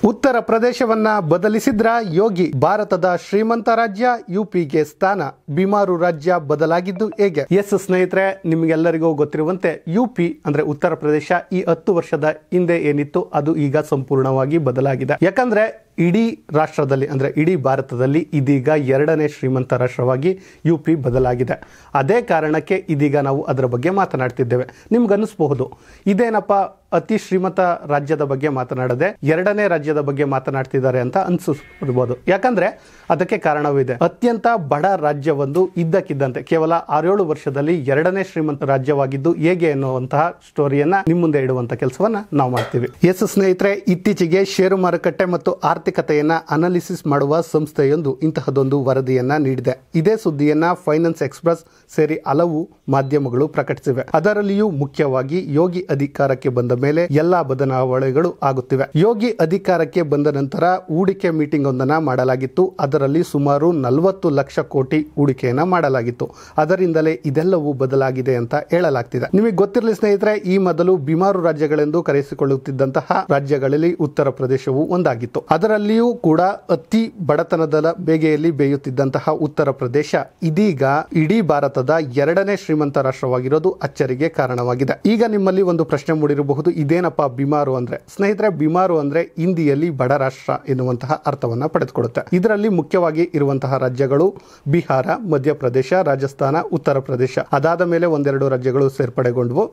ಉತ್ತರ ಪ್ರದೇಶವನ್ನ ಬದಲಿಸಿದ್ರ ಯೋಗಿ. ಭಾರತದ ಶ್ರೀಮಂತ ರಾಜ್ಯ ಯುಪಿಗೆ ಸ್ಥಾನ. ಬಿಮಾರು ರಾಜ್ಯ ಬದಲಾಗಿದ್ದು ಹೇಗೆ? ಎಸ್ ಸ್ನೇಹಿತರೆ, ನಿಮಗೆಲ್ಲರಿಗೂ ಗೊತ್ತಿರುವಂತೆ ಯುಪಿ ಅಂದ್ರೆ ಉತ್ತರ ಪ್ರದೇಶ ಈ 10 ವರ್ಷದ ಹಿಂದೆ ಏನಿತ್ತು ಅದು ಈಗ ಸಂಪೂರ್ಣವಾಗಿ ಬದಲಾಗಿದೆ. ಯಾಕಂದ್ರೆ ಇಡೀ ರಾಷ್ಟ್ರದಲ್ಲಿ ಅಂದ್ರೆ ಇಡೀ ಭಾರತದಲ್ಲಿ ಇದೀಗ 2ನೇ ಶ್ರೀಮಂತ ರಾಷ್ಟ್ರವಾಗಿ ಯುಪಿ ಬದಲಾಗಿದೆ. ಅದೇ ಕಾರಣಕ್ಕೆ ಇದೀಗ ನಾವು ಅದರ ಬಗ್ಗೆ ಮಾತನಾಡ್ತಿದ್ದೇವೆ. ನಿಮ್ಗನ್ನಿಸಬಹುದು ಇದೇನಪ್ಪ ಅತಿ ಶ್ರೀಮಂತ ರಾಜ್ಯದ ಬಗ್ಗೆ ಮಾತನಾಡದೆ 2ನೇ ರಾಜ್ಯದ ಬಗ್ಗೆ ಮಾತನಾಡ್ತಿದ್ದಾರೆ ಅಂತ ಅನ್ಸಿರ್ಬೋದು. ಯಾಕಂದ್ರೆ ಅದಕ್ಕೆ ಕಾರಣವಿದೆ. ಅತ್ಯಂತ ಬಡ ರಾಜ್ಯವೊಂದು ಇದ್ದಕ್ಕಿದ್ದಂತೆ ಕೇವಲ 6-7 ವರ್ಷದಲ್ಲಿ 2ನೇ ಶ್ರೀಮಂತ ರಾಜ್ಯವಾಗಿದ್ದು ಹೇಗೆ ಎನ್ನುವಂತಹ ಸ್ಟೋರಿಯನ್ನ ನಿಮ್ಮ ಮುಂದೆ ಇಡುವಂತ ಕೆಲಸವನ್ನ ನಾವು ಮಾಡ್ತೀವಿ. ಎಸ್ ಸ್ನೇಹಿತರೆ, ಇತ್ತೀಚೆಗೆ ಷೇರು ಮಾರುಕಟ್ಟೆ ಮತ್ತು ಆರ್ಥಿಕತೆಯನ್ನ ಅನಾಲಿಸಿಸ್ ಮಾಡುವ ಸಂಸ್ಥೆಯೊಂದು ಇಂತಹದೊಂದು ವರದಿಯನ್ನ ನೀಡಿದೆ. ಇದೇ ಸುದ್ದಿಯನ್ನ ಫೈನಾನ್ಸ್ ಎಕ್ಸ್‌ಪ್ರೆಸ್ ಸೇರಿ ಹಲವು ಮಾಧ್ಯಮಗಳು ಪ್ರಕಟಿಸಿವೆ. ಅದರಲ್ಲಿಯೂ ಮುಖ್ಯವಾಗಿ ಯೋಗಿ ಅಧಿಕಾರಕ್ಕೆ ಬಂದ ಮೇಲೆ ಎಲ್ಲಾ ಬದಲಾವಣೆಗಳು ಆಗುತ್ತಿವೆ. ಯೋಗಿ ಅಧಿಕಾರಕ್ಕೆ ಬಂದ ನಂತರ ಹೂಡಿಕೆ ಮೀಟಿಂಗ್ ಒಂದನ್ನ ಮಾಡಲಾಗಿತ್ತು. ಅದರಲ್ಲಿ ಸುಮಾರು 40 ಲಕ್ಷ ಕೋಟಿ ಹೂಡಿಕೆಯನ್ನ ಮಾಡಲಾಗಿತ್ತು. ಅದರಿಂದಲೇ ಇದೆಲ್ಲವೂ ಬದಲಾಗಿದೆ ಅಂತ ಹೇಳಲಾಗ್ತಿದೆ. ನಿಮಗೆ ಗೊತ್ತಿರಲಿ ಸ್ನೇಹಿತರೆ, ಈ ಮೊದಲು ಬಿಮಾರು ರಾಜ್ಯಗಳೆಂದು ಕರೆಸಿಕೊಳ್ಳುತ್ತಿದ್ದಂತಹ ರಾಜ್ಯಗಳಲ್ಲಿ ಉತ್ತರ ಪ್ರದೇಶವು ಒಂದಾಗಿತ್ತು. ಅದರಲ್ಲಿಯೂ ಕೂಡ ಅತಿ ಬಡತನದ ಬೇಗೆಯಲ್ಲಿ ಬೇಯುತ್ತಿದ್ದಂತಹ ಉತ್ತರ ಪ್ರದೇಶ ಇದೀಗ ಇಡೀ ಭಾರತದ 2ನೇ ಶ್ರೀಮಂತ ರಾಷ್ಟ್ರವಾಗಿರೋದು ಅಚ್ಚರಿಗೆ ಕಾರಣವಾಗಿದೆ. ಈಗ ನಿಮ್ಮಲ್ಲಿ ಒಂದು ಪ್ರಶ್ನೆ ಮೂಡಿರಬಹುದು, ಇದೇನಪ್ಪ ಬಿಮಾರು ಅಂದ್ರೆ? ಸ್ನೇಹಿತರೆ, ಬಿಮಾರು ಅಂದ್ರೆ ಹಿಂದಿಯಲ್ಲಿ ಬಡ ರಾಷ್ಟ್ರ ಎನ್ನುವಂತಹ ಅರ್ಥವನ್ನ ಪಡೆದುಕೊಳ್ಳುತ್ತೆ. ಇದರಲ್ಲಿ ಮುಖ್ಯವಾಗಿ ಇರುವಂತಹ ರಾಜ್ಯಗಳು ಬಿಹಾರ, ಮಧ್ಯಪ್ರದೇಶ, ರಾಜಸ್ಥಾನ, ಉತ್ತರ ಪ್ರದೇಶ. ಅದಾದ ಮೇಲೆ ಒಂದೆರಡು ರಾಜ್ಯಗಳು ಸೇರ್ಪಡೆಗೊಂಡವು.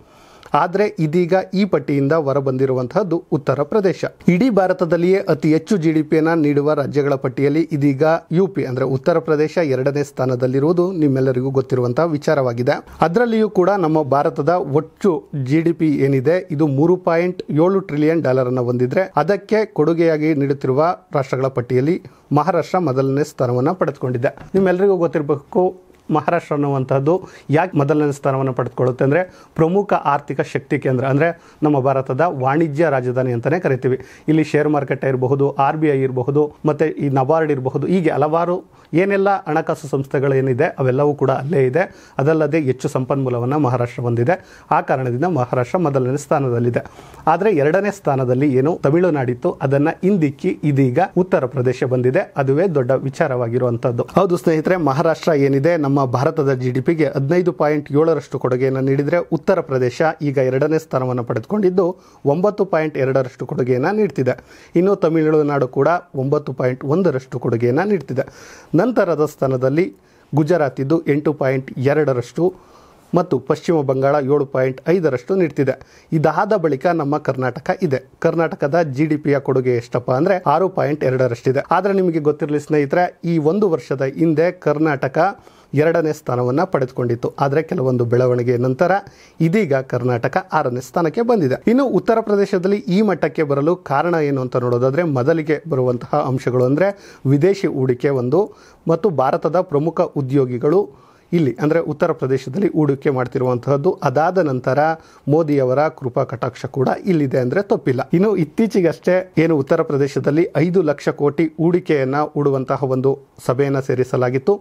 ಆದರೆ ಇದೀಗ ಈ ಪಟ್ಟಿಯಿಂದ ಹೊರಬಂದಿರುವಂತಹದ್ದು ಉತ್ತರ ಪ್ರದೇಶ. ಇಡೀ ಭಾರತದಲ್ಲಿಯೇ ಅತಿ ಹೆಚ್ಚು ಜಿಡಿಪಿಯನ್ನ ನೀಡುವ ರಾಜ್ಯಗಳ ಪಟ್ಟಿಯಲ್ಲಿ ಇದೀಗ ಯುಪಿ ಅಂದ್ರೆ ಉತ್ತರ ಪ್ರದೇಶ 2ನೇ ಸ್ಥಾನದಲ್ಲಿರುವುದು ನಿಮ್ಮೆಲ್ಲರಿಗೂ ಗೊತ್ತಿರುವಂತಹ ವಿಚಾರವಾಗಿದೆ. ಅದರಲ್ಲಿಯೂ ಕೂಡ ನಮ್ಮ ಭಾರತದ ಒಟ್ಟು ಜಿಡಿಪಿ ಏನಿದೆ ಇದು $3.7 ಟ್ರಿಲಿಯನ್ ಅನ್ನು ಹೊಂದಿದ್ರೆ ಅದಕ್ಕೆ ಕೊಡುಗೆಯಾಗಿ ನೀಡುತ್ತಿರುವ ರಾಷ್ಟ್ರಗಳ ಪಟ್ಟಿಯಲ್ಲಿ ಮಹಾರಾಷ್ಟ್ರ ಮೊದಲನೇ ಸ್ಥಾನವನ್ನು ಪಡೆದುಕೊಂಡಿದೆ. ನಿಮ್ಮೆಲ್ಲರಿಗೂ ಗೊತ್ತಿರಬೇಕು ಮಹಾರಾಷ್ಟ್ರ ಅನ್ನುವಂಥದ್ದು ಯಾಕೆ ಮೊದಲನೇ ಸ್ಥಾನವನ್ನು ಪಡೆದುಕೊಳ್ಳುತ್ತೆ ಅಂದರೆ ಪ್ರಮುಖ ಆರ್ಥಿಕ ಶಕ್ತಿ ಕೇಂದ್ರ, ಅಂದರೆ ನಮ್ಮ ಭಾರತದ ವಾಣಿಜ್ಯ ರಾಜಧಾನಿ ಅಂತಲೇ ಕರಿತೀವಿ. ಇಲ್ಲಿ ಶೇರ್ ಮಾರ್ಕೆಟ್ ಇರಬಹುದು, RBI ಇರಬಹುದು, ಮತ್ತು ಈ ನಬಾರ್ಡ್ ಇರಬಹುದು, ಹೀಗೆ ಹಲವಾರು ಏನೆಲ್ಲ ಹಣಕಾಸು ಸಂಸ್ಥೆಗಳೇನಿದೆ ಅವೆಲ್ಲವೂ ಕೂಡ ಅಲ್ಲೇ ಇದೆ. ಅದಲ್ಲದೆ ಹೆಚ್ಚು ಸಂಪನ್ಮೂಲವನ್ನು ಮಹಾರಾಷ್ಟ್ರ ಹೊಂದಿದೆ. ಆ ಕಾರಣದಿಂದ ಮಹಾರಾಷ್ಟ್ರ ಮೊದಲನೇ ಸ್ಥಾನದಲ್ಲಿದೆ. ಆದರೆ 2ನೇ ಸ್ಥಾನದಲ್ಲಿ ಏನು ತಮಿಳುನಾಡಿತ್ತು ಅದನ್ನು ಹಿಂದಿಕ್ಕಿ ಇದೀಗ ಉತ್ತರ ಪ್ರದೇಶ ಬಂದಿದೆ. ಅದುವೇ ದೊಡ್ಡ ವಿಚಾರವಾಗಿರುವಂಥದ್ದು. ಹೌದು ಸ್ನೇಹಿತರೆ, ಮಹಾರಾಷ್ಟ್ರ ಏನಿದೆ ನಮ್ಮ ಭಾರತದ ಜಿಡಿಪಿಗೆ 15.7% ಕೊಡುಗೆಯನ್ನು ನೀಡಿದರೆ ಉತ್ತರ ಪ್ರದೇಶ ಈಗ 2ನೇ ಸ್ಥಾನವನ್ನು ಪಡೆದುಕೊಂಡಿದ್ದು 9.2% ಕೊಡುಗೆಯನ್ನು ನೀಡ್ತಿದೆ. ಇನ್ನು ತಮಿಳುನಾಡು ಕೂಡ 9.1% ಕೊಡುಗೆಯನ್ನು ನೀಡ್ತಿದೆ. ನಂತರದ ಸ್ಥಾನದಲ್ಲಿ ಗುಜರಾತ್ ಇದ್ದು 8.2% ಮತ್ತು ಪಶ್ಚಿಮ ಬಂಗಾಳ 7.5% ನೀಡ್ತಿದೆ. ಇದಾದ ಬಳಿಕ ನಮ್ಮ ಕರ್ನಾಟಕ ಇದೆ. ಕರ್ನಾಟಕದ ಜಿಡಿಪಿಯ ಕೊಡುಗೆ ಎಷ್ಟಪ್ಪ ಅಂದ್ರೆ 6.2% ಆದರೆ ನಿಮಗೆ ಗೊತ್ತಿರಲಿ ಸ್ನೇಹಿತರೆ, ಈ 1 ವರ್ಷದ ಹಿಂದೆ ಕರ್ನಾಟಕ 2ನೇ ಸ್ಥಾನವನ್ನು ಪಡೆದುಕೊಂಡಿತ್ತು. ಆದರೆ ಕೆಲವೊಂದು ಬೆಳವಣಿಗೆ ನಂತರ ಇದೀಗ ಕರ್ನಾಟಕ 6ನೇ ಸ್ಥಾನಕ್ಕೆ ಬಂದಿದೆ. ಇನ್ನು ಉತ್ತರ ಪ್ರದೇಶದಲ್ಲಿ ಈ ಮಟ್ಟಕ್ಕೆ ಬರಲು ಕಾರಣ ಏನು ಅಂತ ನೋಡೋದಾದ್ರೆ ಮೊದಲಿಗೆ ಬರುವಂತಹ ಅಂಶಗಳು ಅಂದರೆ ವಿದೇಶಿ ಹೂಡಿಕೆ ಒಂದು ಮತ್ತು ಭಾರತದ ಪ್ರಮುಖ ಉದ್ಯೋಗಿಗಳು ಇಲ್ಲಿ ಅಂದರೆ ಉತ್ತರ ಪ್ರದೇಶದಲ್ಲಿ ಹೂಡಿಕೆ ಮಾಡ್ತಿರುವಂತಹದ್ದು. ಅದಾದ ನಂತರ ಮೋದಿಯವರ ಕೃಪಾ ಕಟಾಕ್ಷ ಕೂಡ ಇಲ್ಲಿದೆ ಅಂದರೆ ತಪ್ಪಿಲ್ಲ. ಇನ್ನು ಇತ್ತೀಚೆಗಷ್ಟೇ ಏನು ಉತ್ತರ ಪ್ರದೇಶದಲ್ಲಿ 5 ಲಕ್ಷ ಕೋಟಿ ಹೂಡಿಕೆಯನ್ನ ಹೂಡುವಂತಹ ಒಂದು ಸಭೆಯನ್ನು ಸೇರಿಸಲಾಗಿತ್ತು.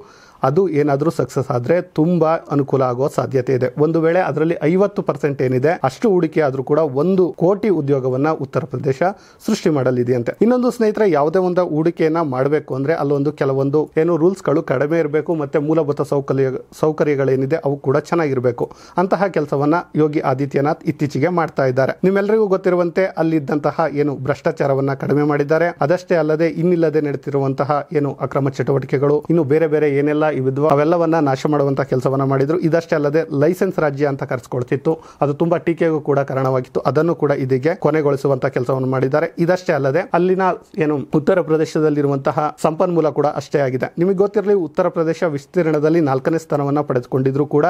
ಅದು ಏನಾದರೂ ಸಕ್ಸಸ್ ಆದರೆ ತುಂಬಾ ಅನುಕೂಲ ಆಗುವ ಸಾಧ್ಯತೆ ಇದೆ. ಒಂದು ವೇಳೆ ಅದರಲ್ಲಿ 50% ಏನಿದೆ ಅಷ್ಟು ಹೂಡಿಕೆ ಆದರೂ ಕೂಡ 1 ಕೋಟಿ ಉದ್ಯೋಗವನ್ನ ಉತ್ತರ ಪ್ರದೇಶ ಸೃಷ್ಟಿ ಮಾಡಲಿದೆಯಂತೆ. ಇನ್ನೊಂದು ಸ್ನೇಹಿತರೆ, ಯಾವುದೇ ಒಂದು ಹೂಡಿಕೆಯನ್ನ ಮಾಡಬೇಕು ಅಂದ್ರೆ ಅಲ್ಲೊಂದು ಕೆಲವೊಂದು ಏನು ರೂಲ್ಸ್ಗಳು ಕಡಿಮೆ ಇರಬೇಕು ಮತ್ತೆ ಮೂಲಭೂತ ಸೌಕರ್ಯಗಳೇನಿದೆ ಅವು ಕೂಡ ಚೆನ್ನಾಗಿರಬೇಕು. ಅಂತಹ ಕೆಲಸವನ್ನ ಯೋಗಿ ಆದಿತ್ಯನಾಥ್ ಇತ್ತೀಚೆಗೆ ಮಾಡ್ತಾ ಇದ್ದಾರೆ. ನಿಮ್ಮೆಲ್ಲರಿಗೂ ಗೊತ್ತಿರುವಂತೆ ಅಲ್ಲಿದ್ದಂತಹ ಏನು ಭ್ರಷ್ಟಾಚಾರವನ್ನ ಕಡಿಮೆ ಮಾಡಿದ್ದಾರೆ. ಅದಷ್ಟೇ ಅಲ್ಲದೆ ಇನ್ನಿಲ್ಲದೆ ನಡೆತಿರುವಂತಹ ಏನು ಅಕ್ರಮ ಚಟುವಟಿಕೆಗಳು ಇನ್ನು ಬೇರೆ ಬೇರೆ ಏನೆಲ್ಲ ಇವಿದ್ವು ಅವೆಲ್ಲವನ್ನ ನಾಶ ಮಾಡುವಂತಹ ಕೆಲಸವನ್ನ ಮಾಡಿದ್ರು. ಇದಷ್ಟೇ ಅಲ್ಲದೆ ಲೈಸೆನ್ಸ್ ರಾಜ್ಯ ಅಂತ ಕರೆಸಿಕೊಳ್ತಿತ್ತು, ಅದು ತುಂಬಾ ಟೀಕೆಗೂ ಕೂಡ ಕಾರಣವಾಗಿತ್ತು. ಅದನ್ನು ಕೂಡ ಇದೀಗ ಕೊನೆಗೊಳಿಸುವಂತಹ ಕೆಲಸವನ್ನು ಮಾಡಿದ್ದಾರೆ. ಇದಷ್ಟೇ ಅಲ್ಲದೆ ಅಲ್ಲಿನ ಏನು ಉತ್ತರ ಪ್ರದೇಶದಲ್ಲಿರುವಂತಹ ಸಂಪನ್ಮೂಲ ಕೂಡ ಅಷ್ಟೇ ಆಗಿದೆ. ನಿಮಗೆ ಗೊತ್ತಿರಲಿ, ಉತ್ತರ ಪ್ರದೇಶ ವಿಸ್ತೀರ್ಣದಲ್ಲಿ 4ನೇ ಸ್ಥಾನವನ್ನ ಪಡೆದುಕೊಂಡಿದ್ರು ಕೂಡ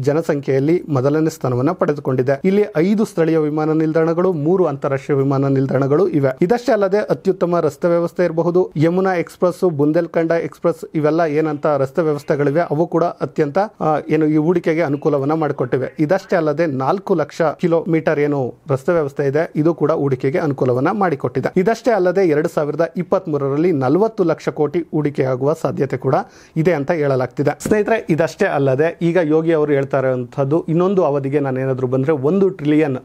ಜನಸಂಖ್ಯೆಯಲ್ಲಿ ಮೊದಲನೇ ಸ್ಥಾನವನ್ನ ಪಡೆದುಕೊಂಡಿದೆ. ಇಲ್ಲಿ 5 ಸ್ಥಳೀಯ ವಿಮಾನ ನಿಲ್ದಾಣಗಳು, 3 ಅಂತಾರಾಷ್ಟ್ರೀಯ ವಿಮಾನ ನಿಲ್ದಾಣಗಳು ಇವೆ. ಇದಷ್ಟೇ ಅಲ್ಲದೆ ಅತ್ಯುತ್ತಮ ರಸ್ತೆ ವ್ಯವಸ್ಥೆ ಇರಬಹುದು. ಯಮುನಾ ಎಕ್ಸ್‌ಪ್ರೆಸ್, ಬುಂದೇಲ್ಖಂಡ ಎಕ್ಸ್‌ಪ್ರೆಸ್ ಇವೆಲ್ಲ ಏನಂತ ರಸ್ತೆ ವ್ಯವಸ್ಥೆಗಳಿವೆ ಅವು ಕೂಡ ಅತ್ಯಂತ ಏನು ಈ ಹೂಡಿಕೆಗೆ ಅನುಕೂಲವನ್ನ ಮಾಡಿಕೊಟ್ಟಿವೆ. ಇದಷ್ಟೇ ಅಲ್ಲದೆ 4 ಲಕ್ಷ ಕಿಲೋಮೀಟರ್ ಏನು ರಸ್ತೆ ವ್ಯವಸ್ಥೆ ಇದೆ ಇದು ಕೂಡ ಹೂಡಿಕೆಗೆ ಅನುಕೂಲವನ್ನ ಮಾಡಿಕೊಟ್ಟಿದೆ. ಇದಷ್ಟೇ ಅಲ್ಲದೆ 2023ರಲ್ಲಿ 40 ಲಕ್ಷ ಕೋಟಿ ಹೂಡಿಕೆಯಾಗುವ ಸಾಧ್ಯತೆ ಕೂಡ ಇದೆ ಅಂತ ಹೇಳಲಾಗ್ತಿದೆ. ಸ್ನೇಹಿತರೆ, ಇದಷ್ಟೇ ಅಲ್ಲದೆ ಈಗ ಯೋಗಿ ಅವರು ಹೇಳ್ತಾ ಇರುವಂತಹದ್ದು ಇನ್ನೊಂದು ಅವಧಿಗೆ ನಾನು ಏನಾದರೂ ಬಂದ್ರೆ $1 ಟ್ರಿಲಿಯನ್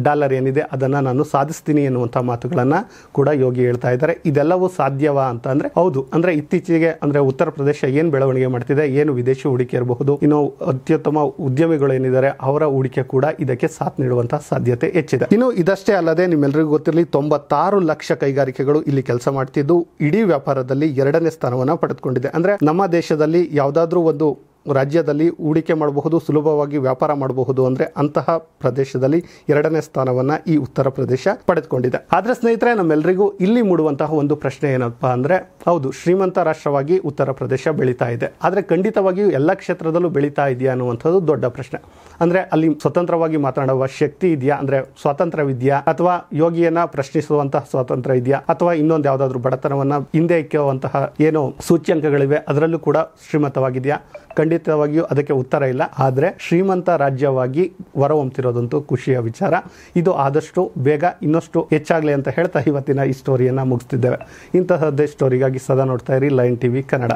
ಡಾಲರ್ ಏನಿದೆ ಅದನ್ನ ನಾನು ಸಾಧಿಸ್ತೀನಿ ಎನ್ನುವಂಥ ಮಾತುಗಳನ್ನ ಕೂಡ ಯೋಗಿ ಹೇಳ್ತಾ ಇದ್ದಾರೆ. ಇದೆಲ್ಲವೂ ಸಾಧ್ಯವಾ ಅಂತ ಅಂದ್ರೆ ಹೌದು. ಅಂದ್ರೆ ಇತ್ತೀಚೆಗೆ ಅಂದ್ರೆ ಉತ್ತರ ಪ್ರದೇಶ ಏನು ಬೆಳವಣಿಗೆ ಮಾಡ್ತಿದೆ, ಏನು ವಿದೇಶಿ ಹೂಡಿಕೆ ಇರಬಹುದು, ಇನ್ನು ಅತ್ಯುತ್ತಮ ಉದ್ಯಮಿಗಳು ಏನಿದ್ದಾರೆ ಅವರ ಹೂಡಿಕೆ ಕೂಡ ಇದಕ್ಕೆ ಸಾಥ್ ನೀಡುವಂತಹ ಸಾಧ್ಯತೆ ಹೆಚ್ಚಿದೆ. ಇನ್ನು ಇದಷ್ಟೇ ಅಲ್ಲದೆ ನಿಮ್ಮೆಲ್ಲರಿಗೂ ಗೊತ್ತಿರಲಿ 96 ಲಕ್ಷ ಕೈಗಾರಿಕೆಗಳು ಇಲ್ಲಿ ಕೆಲಸ ಮಾಡ್ತಿದ್ದು ಇಡೀ ವ್ಯಾಪಾರದಲ್ಲಿ 2ನೇ ಸ್ಥಾನವನ್ನ ಪಡೆದುಕೊಂಡಿದೆ. ಅಂದ್ರೆ ನಮ್ಮ ದೇಶದಲ್ಲಿ ಯಾವುದಾದ್ರೂ ಒಂದು ರಾಜ್ಯದಲ್ಲಿ ಹೂಡಿಕೆ ಮಾಡಬಹುದು, ಸುಲಭವಾಗಿ ವ್ಯಾಪಾರ ಮಾಡಬಹುದು ಅಂದ್ರೆ ಅಂತಹ ಪ್ರದೇಶದಲ್ಲಿ 2ನೇ ಸ್ಥಾನವನ್ನ ಈ ಉತ್ತರ ಪ್ರದೇಶ ಪಡೆದುಕೊಂಡಿದೆ. ಆದ್ರೆ ಸ್ನೇಹಿತರೆ, ನಮ್ಮೆಲ್ಲರಿಗೂ ಇಲ್ಲಿ ಮೂಡುವಂತಹ ಒಂದು ಪ್ರಶ್ನೆ ಏನಪ್ಪಾ ಅಂದ್ರೆ, ಹೌದು ಶ್ರೀಮಂತ ರಾಷ್ಟ್ರವಾಗಿ ಉತ್ತರ ಪ್ರದೇಶ ಬೆಳೀತಾ ಇದೆ, ಆದ್ರೆ ಖಂಡಿತವಾಗಿಯೂ ಎಲ್ಲ ಕ್ಷೇತ್ರದಲ್ಲೂ ಬೆಳೀತಾ ಇದೆಯಾ ಅನ್ನುವಂಥದ್ದು ದೊಡ್ಡ ಪ್ರಶ್ನೆ. ಅಂದ್ರೆ ಅಲ್ಲಿ ಸ್ವತಂತ್ರವಾಗಿ ಮಾತನಾಡುವ ಶಕ್ತಿ ಇದೆಯಾ, ಅಂದ್ರೆ ಸ್ವಾತಂತ್ರ್ಯವಿದೆಯಾ, ಅಥವಾ ಯೋಗಿಯನ್ನ ಪ್ರಶ್ನಿಸುವಂತಹ ಸ್ವಾತಂತ್ರ್ಯ ಇದೆಯಾ, ಅಥವಾ ಇನ್ನೊಂದು ಯಾವ್ದಾದ್ರು ಬಡತನವನ್ನ ಹಿಂದೆ ಇಕ್ಕುವಂತಹ ಏನೋ ಸೂಚ್ಯಂಕಗಳಿವೆ ಅದರಲ್ಲೂ ಕೂಡ ಶ್ರೀಮಂತವಾಗಿದೆಯಾ? ಖಂಡಿತವಾಗಿಯೂ ಅದಕ್ಕೆ ಉತ್ತರ ಇಲ್ಲ. ಆದರೆ ಶ್ರೀಮಂತ ರಾಜ್ಯವಾಗಿ ಹೊರಹೊಮ್ಮುತ್ತಿರೋದಂತೂ ಖುಷಿಯ ವಿಚಾರ. ಇದು ಆದಷ್ಟು ಬೇಗ ಇನ್ನಷ್ಟು ಹೆಚ್ಚಾಗಲಿ ಅಂತ ಹೇಳ್ತಾ ಇವತ್ತಿನ ಈ ಸ್ಟೋರಿಯನ್ನು ಮುಗಿಸ್ತಿದ್ದೇವೆ. ಇಂತಹದ್ದೇ ಸ್ಟೋರಿಗಾಗಿ ಸದಾ ನೋಡ್ತಾ ಇರಿ ಲಯನ್ ಟಿವಿ ಕನ್ನಡ.